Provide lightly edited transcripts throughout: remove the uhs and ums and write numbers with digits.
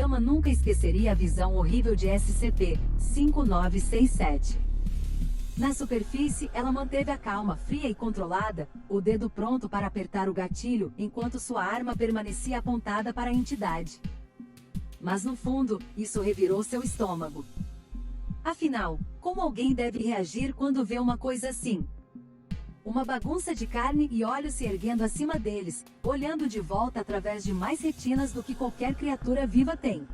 Gama nunca esqueceria a visão horrível de SCP-5967. Na superfície, ela manteve a calma fria e controlada, o dedo pronto para apertar o gatilho, enquanto sua arma permanecia apontada para a entidade. Mas no fundo, isso revirou seu estômago. Afinal, como alguém deve reagir quando vê uma coisa assim? Uma bagunça de carne e olhos se erguendo acima deles, olhando de volta através de mais retinas do que qualquer criatura viva tem.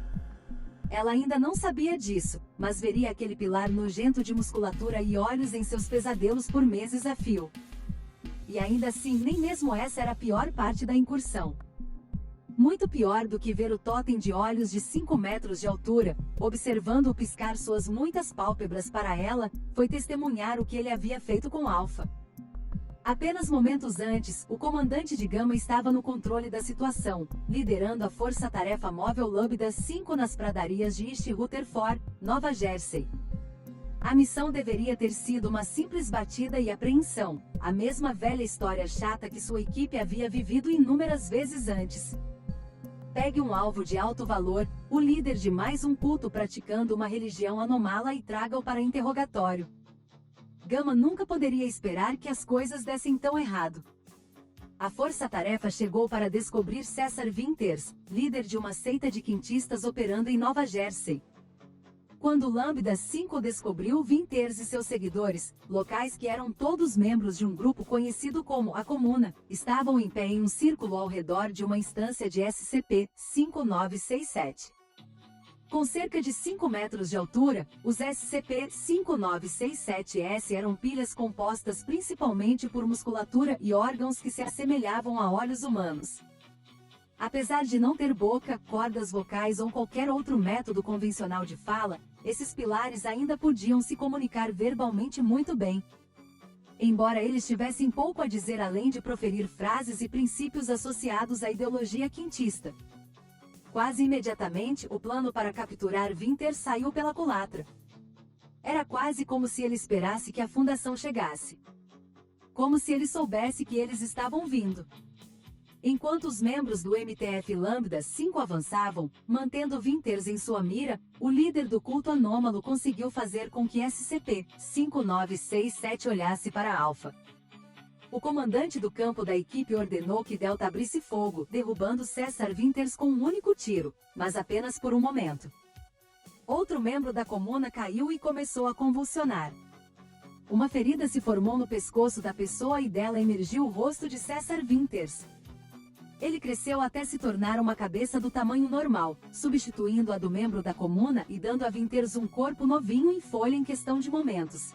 Ela ainda não sabia disso, mas veria aquele pilar nojento de musculatura e olhos em seus pesadelos por meses a fio. E ainda assim, nem mesmo essa era a pior parte da incursão. Muito pior do que ver o totem de olhos de 5 metros de altura, observando-o piscar suas muitas pálpebras para ela, foi testemunhar o que ele havia feito com Alpha. Apenas momentos antes, o comandante de Gama estava no controle da situação, liderando a Força-Tarefa Móvel Lambda 5 nas pradarias de East Rutherford, Nova Jersey. A missão deveria ter sido uma simples batida e apreensão, a mesma velha história chata que sua equipe havia vivido inúmeras vezes antes. Pegue um alvo de alto valor, o líder de mais um culto praticando uma religião anômala e traga-o para interrogatório. Gama nunca poderia esperar que as coisas dessem tão errado. A força-tarefa chegou para descobrir César Winters, líder de uma seita de quintistas operando em Nova Jersey. Quando Lambda 5 descobriu Winters e seus seguidores, locais que eram todos membros de um grupo conhecido como a Comuna, estavam em pé em um círculo ao redor de uma instância de SCP-5967. Com cerca de 5 metros de altura, os SCP-5967-S eram pilhas compostas principalmente por musculatura e órgãos que se assemelhavam a olhos humanos. Apesar de não ter boca, cordas vocais ou qualquer outro método convencional de fala, esses pilares ainda podiam se comunicar verbalmente muito bem. Embora eles tivessem pouco a dizer além de proferir frases e princípios associados à ideologia quintista. Quase imediatamente, o plano para capturar Winters saiu pela culatra. Era quase como se ele esperasse que a fundação chegasse. Como se ele soubesse que eles estavam vindo. Enquanto os membros do MTF Lambda 5 avançavam, mantendo Winters em sua mira, o líder do culto anômalo conseguiu fazer com que SCP-5967 olhasse para Alpha. O comandante do campo da equipe ordenou que Delta abrisse fogo, derrubando César Winters com um único tiro, mas apenas por um momento. Outro membro da comuna caiu e começou a convulsionar. Uma ferida se formou no pescoço da pessoa e dela emergiu o rosto de César Winters. Ele cresceu até se tornar uma cabeça do tamanho normal, substituindo a do membro da comuna e dando a Winters um corpo novinho em folha em questão de momentos.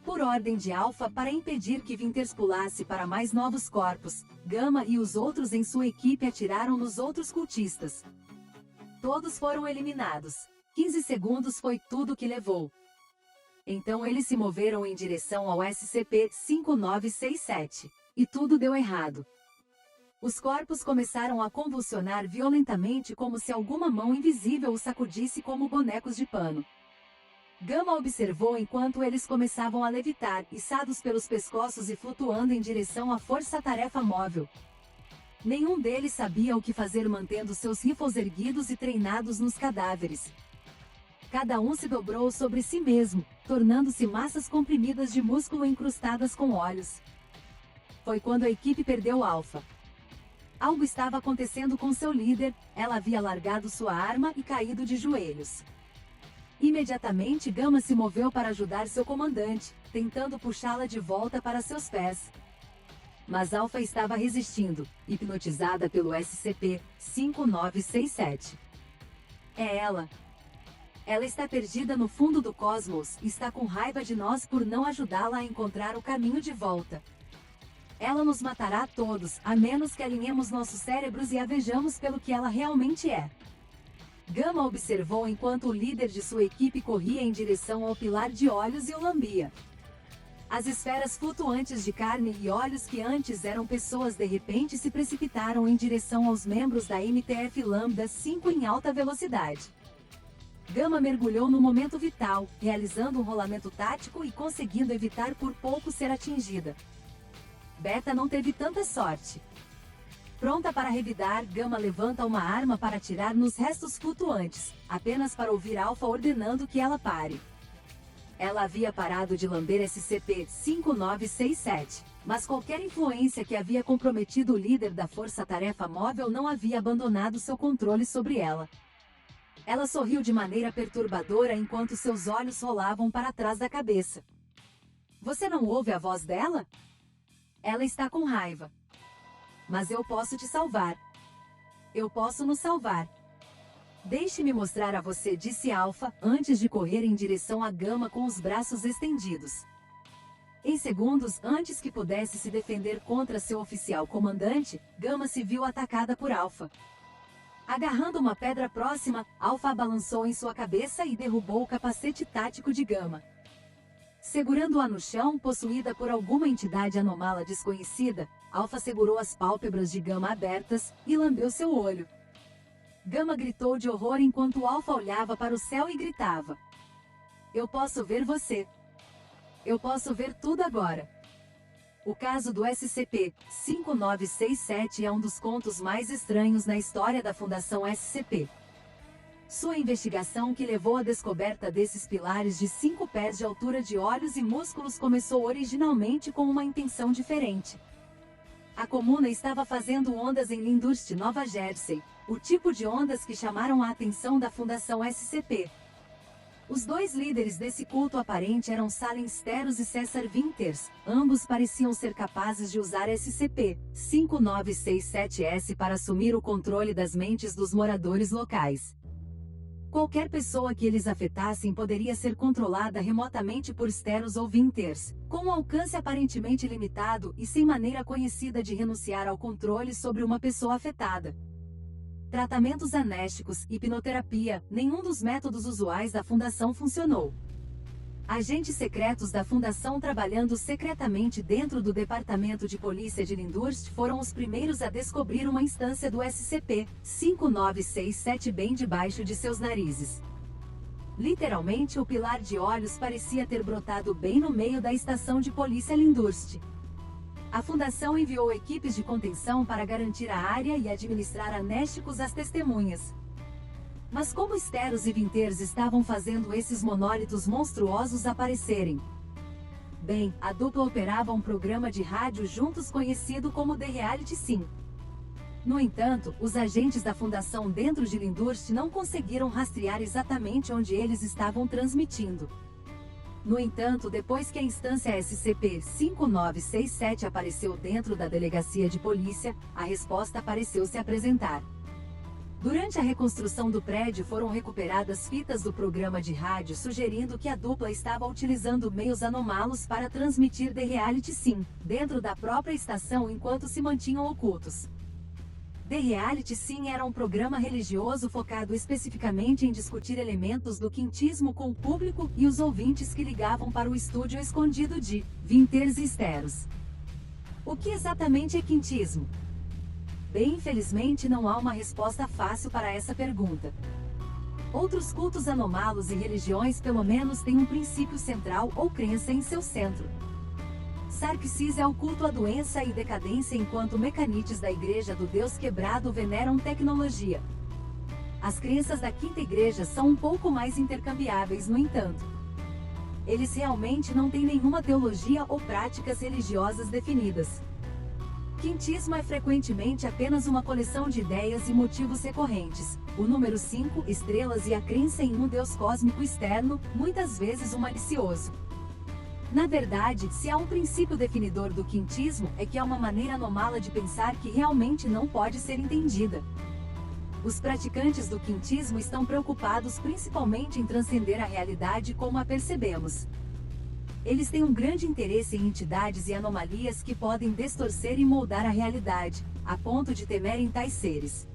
Por ordem de Alpha para impedir que Winters pulasse para mais novos corpos, Gama e os outros em sua equipe atiraram nos outros cultistas. Todos foram eliminados. 15 segundos foi tudo que levou. Então eles se moveram em direção ao SCP-5967. E tudo deu errado. Os corpos começaram a convulsionar violentamente como se alguma mão invisível os sacudisse como bonecos de pano. Gama observou enquanto eles começavam a levitar, içados pelos pescoços e flutuando em direção à força-tarefa móvel. Nenhum deles sabia o que fazer mantendo seus rifles erguidos e treinados nos cadáveres. Cada um se dobrou sobre si mesmo, tornando-se massas comprimidas de músculo incrustadas com olhos. Foi quando a equipe perdeu Alpha. Algo estava acontecendo com seu líder, ela havia largado sua arma e caído de joelhos. Imediatamente Gama se moveu para ajudar seu comandante, tentando puxá-la de volta para seus pés. Mas Alpha estava resistindo, hipnotizada pelo SCP-5967. É ela. Ela está perdida no fundo do cosmos, e está com raiva de nós por não ajudá-la a encontrar o caminho de volta. Ela nos matará a todos, a menos que alinhemos nossos cérebros e a vejamos pelo que ela realmente é. Gama observou enquanto o líder de sua equipe corria em direção ao pilar de olhos e o lambia. As esferas flutuantes de carne e olhos que antes eram pessoas de repente se precipitaram em direção aos membros da MTF Lambda 5 em alta velocidade. Gama mergulhou no momento vital, realizando um rolamento tático e conseguindo evitar por pouco ser atingida. Beta não teve tanta sorte. Pronta para revidar, Gama levanta uma arma para atirar nos restos flutuantes, apenas para ouvir Alpha ordenando que ela pare. Ela havia parado de lamber SCP-5967, mas qualquer influência que havia comprometido o líder da Força-Tarefa Móvel não havia abandonado seu controle sobre ela. Ela sorriu de maneira perturbadora enquanto seus olhos rolavam para trás da cabeça. Você não ouve a voz dela? Ela está com raiva. Mas eu posso te salvar. Eu posso nos salvar. Deixe-me mostrar a você, disse Alpha, antes de correr em direção à Gama com os braços estendidos. Em segundos antes que pudesse se defender contra seu oficial comandante, Gama se viu atacada por Alpha. Agarrando uma pedra próxima, Alpha a balançou em sua cabeça e derrubou o capacete tático de Gama. Segurando-a no chão, possuída por alguma entidade anomala desconhecida, Alpha segurou as pálpebras de Gama abertas e lambeu seu olho. Gama gritou de horror enquanto Alpha olhava para o céu e gritava: Eu posso ver você. Eu posso ver tudo agora. O caso do SCP-5967 é um dos contos mais estranhos na história da Fundação SCP. Sua investigação, que levou à descoberta desses pilares de 5 pés de altura de olhos e músculos, começou originalmente com uma intenção diferente. A comuna estava fazendo ondas em Lyndhurst, Nova Jersey, o tipo de ondas que chamaram a atenção da Fundação SCP. Os dois líderes desse culto aparente eram Salem Steros e Cesar Winters, ambos pareciam ser capazes de usar SCP-5967-S para assumir o controle das mentes dos moradores locais. Qualquer pessoa que eles afetassem poderia ser controlada remotamente por Steros ou Winters, com um alcance aparentemente limitado e sem maneira conhecida de renunciar ao controle sobre uma pessoa afetada. Tratamentos anésticos, hipnoterapia, nenhum dos métodos usuais da Fundação funcionou. Agentes secretos da Fundação trabalhando secretamente dentro do Departamento de Polícia de Lyndhurst foram os primeiros a descobrir uma instância do SCP-5967 bem debaixo de seus narizes. Literalmente, o pilar de olhos parecia ter brotado bem no meio da estação de polícia Lyndhurst. A Fundação enviou equipes de contenção para garantir a área e administrar anésticos às testemunhas. Mas como Steros e Winters estavam fazendo esses monólitos monstruosos aparecerem? Bem, a dupla operava um programa de rádio juntos conhecido como The Reality Sim. No entanto, os agentes da Fundação dentro de Lyndhurst não conseguiram rastrear exatamente onde eles estavam transmitindo. No entanto, depois que a instância SCP-5967 apareceu dentro da delegacia de polícia, a resposta pareceu se apresentar. Durante a reconstrução do prédio foram recuperadas fitas do programa de rádio sugerindo que a dupla estava utilizando meios anômalos para transmitir The Reality Sim, dentro da própria estação enquanto se mantinham ocultos. The Reality Sim era um programa religioso focado especificamente em discutir elementos do quintismo com o público e os ouvintes que ligavam para o estúdio escondido de Winters e Steros. O que exatamente é quintismo? Bem, infelizmente não há uma resposta fácil para essa pergunta. Outros cultos anômalos e religiões pelo menos têm um princípio central ou crença em seu centro. Sarksis é o culto à doença e decadência, enquanto Mecanites da Igreja do Deus Quebrado veneram tecnologia. As crenças da Quinta Igreja são um pouco mais intercambiáveis, no entanto. Eles realmente não têm nenhuma teologia ou práticas religiosas definidas. Quintismo é frequentemente apenas uma coleção de ideias e motivos recorrentes, o número 5, estrelas e a crença em um Deus cósmico externo, muitas vezes o malicioso. Na verdade, se há um princípio definidor do quintismo, é que há uma maneira anômala de pensar que realmente não pode ser entendida. Os praticantes do quintismo estão preocupados principalmente em transcender a realidade como a percebemos. Eles têm um grande interesse em entidades e anomalias que podem distorcer e moldar a realidade, a ponto de temerem tais seres.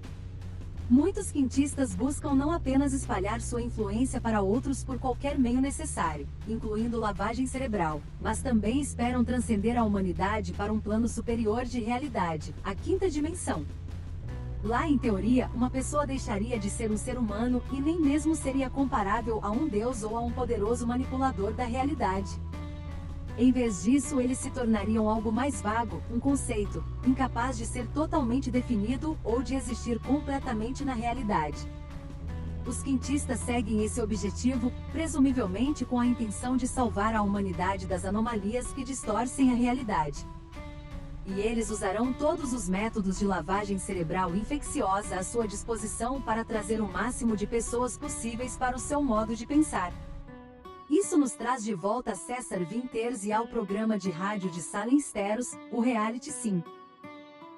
Muitos quintistas buscam não apenas espalhar sua influência para outros por qualquer meio necessário, incluindo lavagem cerebral, mas também esperam transcender a humanidade para um plano superior de realidade, a quinta dimensão. Lá, em teoria, uma pessoa deixaria de ser um ser humano e nem mesmo seria comparável a um deus ou a um poderoso manipulador da realidade. Em vez disso, eles se tornariam algo mais vago, um conceito, incapaz de ser totalmente definido ou de existir completamente na realidade. Os quintistas seguem esse objetivo, presumivelmente com a intenção de salvar a humanidade das anomalias que distorcem a realidade. E eles usarão todos os métodos de lavagem cerebral infecciosa à sua disposição para trazer o máximo de pessoas possíveis para o seu modo de pensar. Isso nos traz de volta a César Winters e ao programa de rádio de Salem Steros, o Reality Sim.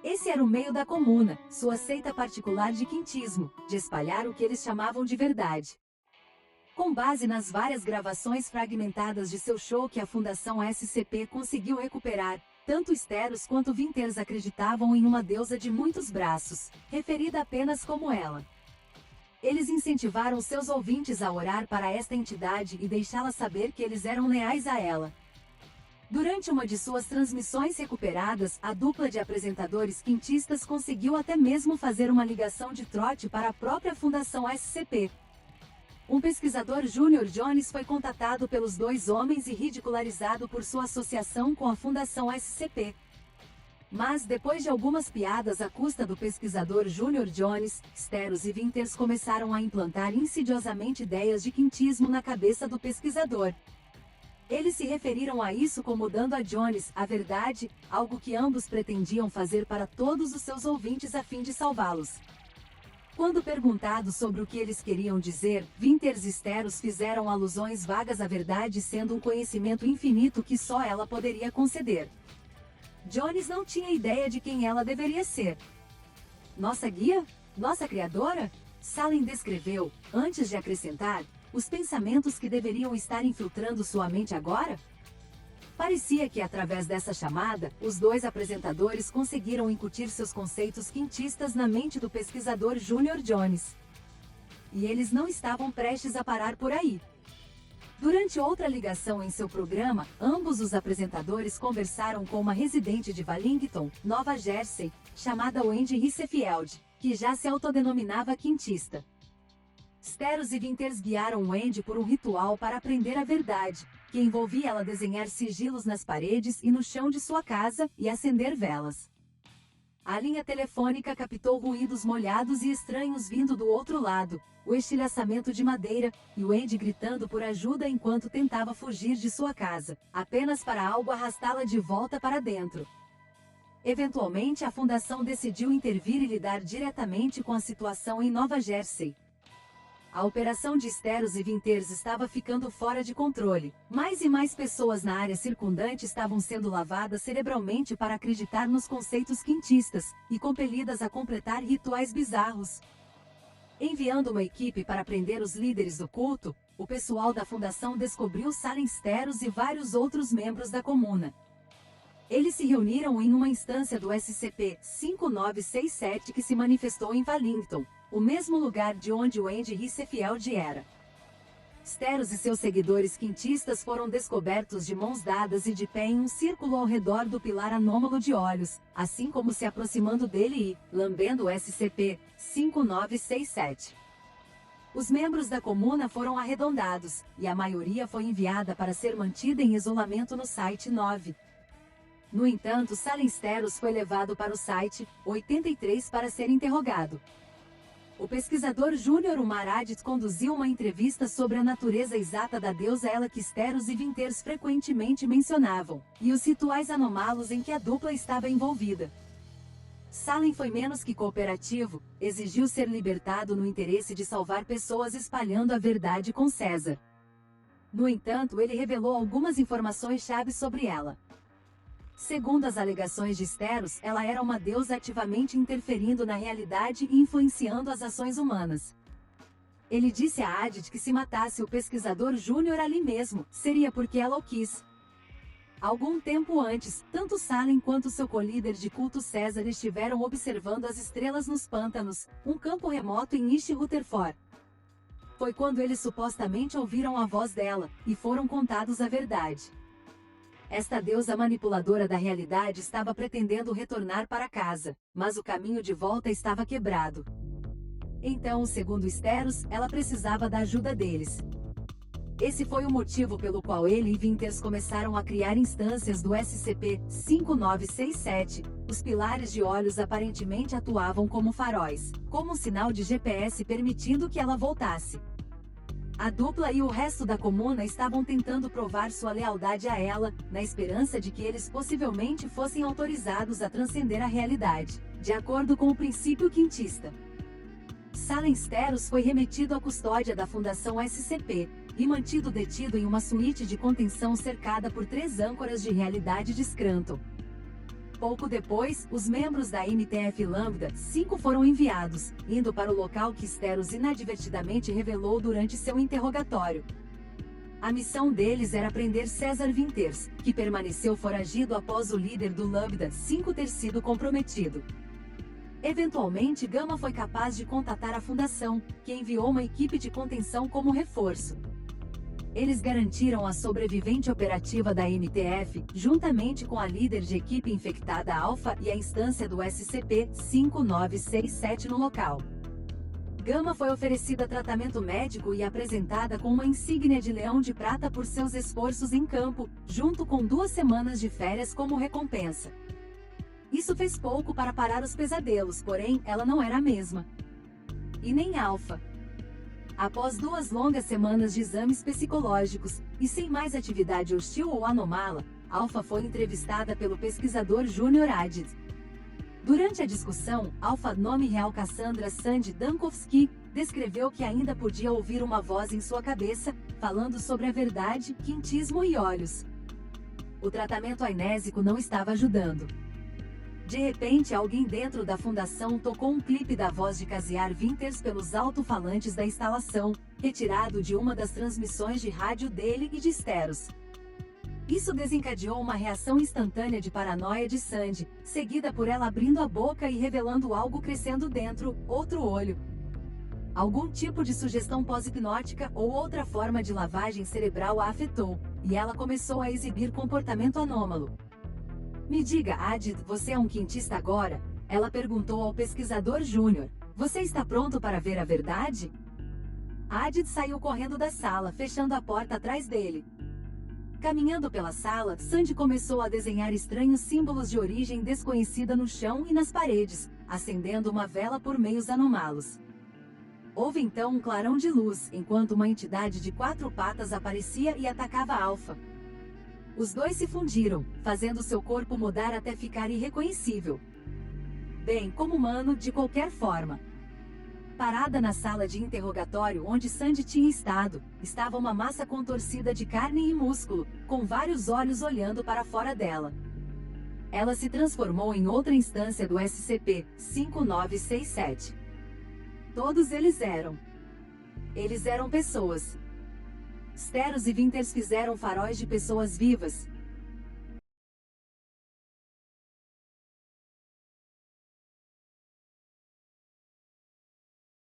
Esse era o meio da comuna, sua seita particular de quintismo, de espalhar o que eles chamavam de verdade. Com base nas várias gravações fragmentadas de seu show que a Fundação SCP conseguiu recuperar, tanto Steros quanto Winters acreditavam em uma deusa de muitos braços, referida apenas como ela. Eles incentivaram seus ouvintes a orar para esta entidade e deixá-la saber que eles eram leais a ela. Durante uma de suas transmissões recuperadas, a dupla de apresentadores quintistas conseguiu até mesmo fazer uma ligação de trote para a própria Fundação SCP. Um pesquisador Junior Jones foi contatado pelos dois homens e ridicularizado por sua associação com a Fundação SCP. Mas, depois de algumas piadas à custa do pesquisador Junior Jones, Steros e Winters começaram a implantar insidiosamente ideias de quintismo na cabeça do pesquisador. Eles se referiram a isso como dando a Jones a verdade, algo que ambos pretendiam fazer para todos os seus ouvintes a fim de salvá-los. Quando perguntados sobre o que eles queriam dizer, Winters e Steros fizeram alusões vagas à verdade sendo um conhecimento infinito que só ela poderia conceder. Jones não tinha ideia de quem ela deveria ser. Nossa guia? Nossa criadora? Salem descreveu, antes de acrescentar, os pensamentos que deveriam estar infiltrando sua mente agora? Parecia que através dessa chamada, os dois apresentadores conseguiram incutir seus conceitos quintistas na mente do pesquisador Junior Jones. E eles não estavam prestes a parar por aí. Durante outra ligação em seu programa, ambos os apresentadores conversaram com uma residente de Wallington, Nova Jersey, chamada Wendy Rissefield, que já se autodenominava quintista. Steros e Winters guiaram Wendy por um ritual para aprender a verdade, que envolvia ela desenhar sigilos nas paredes e no chão de sua casa e acender velas. A linha telefônica captou ruídos molhados e estranhos vindo do outro lado, o estilhaçamento de madeira, e Wendy gritando por ajuda enquanto tentava fugir de sua casa, apenas para algo arrastá-la de volta para dentro. Eventualmente a fundação decidiu intervir e lidar diretamente com a situação em Nova Jersey. A operação de Steros e Winters estava ficando fora de controle. Mais e mais pessoas na área circundante estavam sendo lavadas cerebralmente para acreditar nos conceitos quintistas, e compelidas a completar rituais bizarros. Enviando uma equipe para prender os líderes do culto, o pessoal da fundação descobriu Salem Steros e vários outros membros da comuna. Eles se reuniram em uma instância do SCP-5967 que se manifestou em Wallington, o mesmo lugar de onde Wendy Rissefield era. Steros e seus seguidores quintistas foram descobertos de mãos dadas e de pé em um círculo ao redor do pilar anômalo de olhos, assim como se aproximando dele e, lambendo o SCP-5967. Os membros da comuna foram arredondados, e a maioria foi enviada para ser mantida em isolamento no Site 9. No entanto, Salem Steros foi levado para o Site 83 para ser interrogado. O pesquisador Júnior Umaradit conduziu uma entrevista sobre a natureza exata da deusa Ela que Steros e Winters frequentemente mencionavam, e os rituais anômalos em que a dupla estava envolvida. Salem foi menos que cooperativo, exigiu ser libertado no interesse de salvar pessoas espalhando a verdade com César. No entanto, ele revelou algumas informações-chave sobre ela. Segundo as alegações de Steros, ela era uma deusa ativamente interferindo na realidade e influenciando as ações humanas. Ele disse a Adit que se matasse o pesquisador Júnior ali mesmo, seria porque ela o quis. Algum tempo antes, tanto Salem quanto seu co-líder de culto César estiveram observando as estrelas nos pântanos, um campo remoto em East Rutherford. Foi quando eles supostamente ouviram a voz dela, e foram contados a verdade. Esta deusa manipuladora da realidade estava pretendendo retornar para casa, mas o caminho de volta estava quebrado. Então, segundo Steros, ela precisava da ajuda deles. Esse foi o motivo pelo qual ele e Winters começaram a criar instâncias do SCP-5967. Os pilares de olhos aparentemente atuavam como faróis, como um sinal de GPS permitindo que ela voltasse. A dupla e o resto da comuna estavam tentando provar sua lealdade a ela, na esperança de que eles possivelmente fossem autorizados a transcender a realidade, de acordo com o princípio quintista. Salem Steros foi remetido à custódia da Fundação SCP, e mantido detido em uma suíte de contenção cercada por 3 âncoras de realidade de Scranton. Pouco depois, os membros da MTF Lambda 5 foram enviados, indo para o local que Steros inadvertidamente revelou durante seu interrogatório. A missão deles era prender César Winters, que permaneceu foragido após o líder do Lambda 5 ter sido comprometido. Eventualmente, Gama foi capaz de contatar a Fundação, que enviou uma equipe de contenção como reforço. Eles garantiram a sobrevivente operativa da MTF, juntamente com a líder de equipe infectada Alpha e a instância do SCP-5967 no local. Gama foi oferecida tratamento médico e apresentada com uma insígnia de leão de prata por seus esforços em campo, junto com 2 semanas de férias como recompensa. Isso fez pouco para parar os pesadelos, porém, ela não era a mesma. E nem Alpha. Após 2 longas semanas de exames psicológicos, e sem mais atividade hostil ou anômala, Alpha foi entrevistada pelo pesquisador Júnior Adid. Durante a discussão, Alpha, nome real Cassandra Sandy Dankowski, descreveu que ainda podia ouvir uma voz em sua cabeça, falando sobre a verdade, quintismo e olhos. O tratamento ainésico não estava ajudando. De repente, alguém dentro da fundação tocou um clipe da voz de Casiar Winters pelos alto-falantes da instalação, retirado de uma das transmissões de rádio dele e de Steros. Isso desencadeou uma reação instantânea de paranoia de Sandy, seguida por ela abrindo a boca e revelando algo crescendo dentro, outro olho. Algum tipo de sugestão pós-hipnótica ou outra forma de lavagem cerebral a afetou, e ela começou a exibir comportamento anômalo. Me diga, Adid, você é um quintista agora? Ela perguntou ao pesquisador Júnior. Você está pronto para ver a verdade? Adid saiu correndo da sala, fechando a porta atrás dele. Caminhando pela sala, Sandy começou a desenhar estranhos símbolos de origem desconhecida no chão e nas paredes, acendendo uma vela por meios anômalos. Houve então um clarão de luz, enquanto uma entidade de 4 patas aparecia e atacava Alpha. Os dois se fundiram, fazendo seu corpo mudar até ficar irreconhecível. Bem, como humano, de qualquer forma. Parada na sala de interrogatório onde Sandy tinha estado, estava uma massa contorcida de carne e músculo, com vários olhos olhando para fora dela. Ela se transformou em outra instância do SCP-5967. Todos eles eram pessoas. Steros e Winters fizeram faróis de pessoas vivas,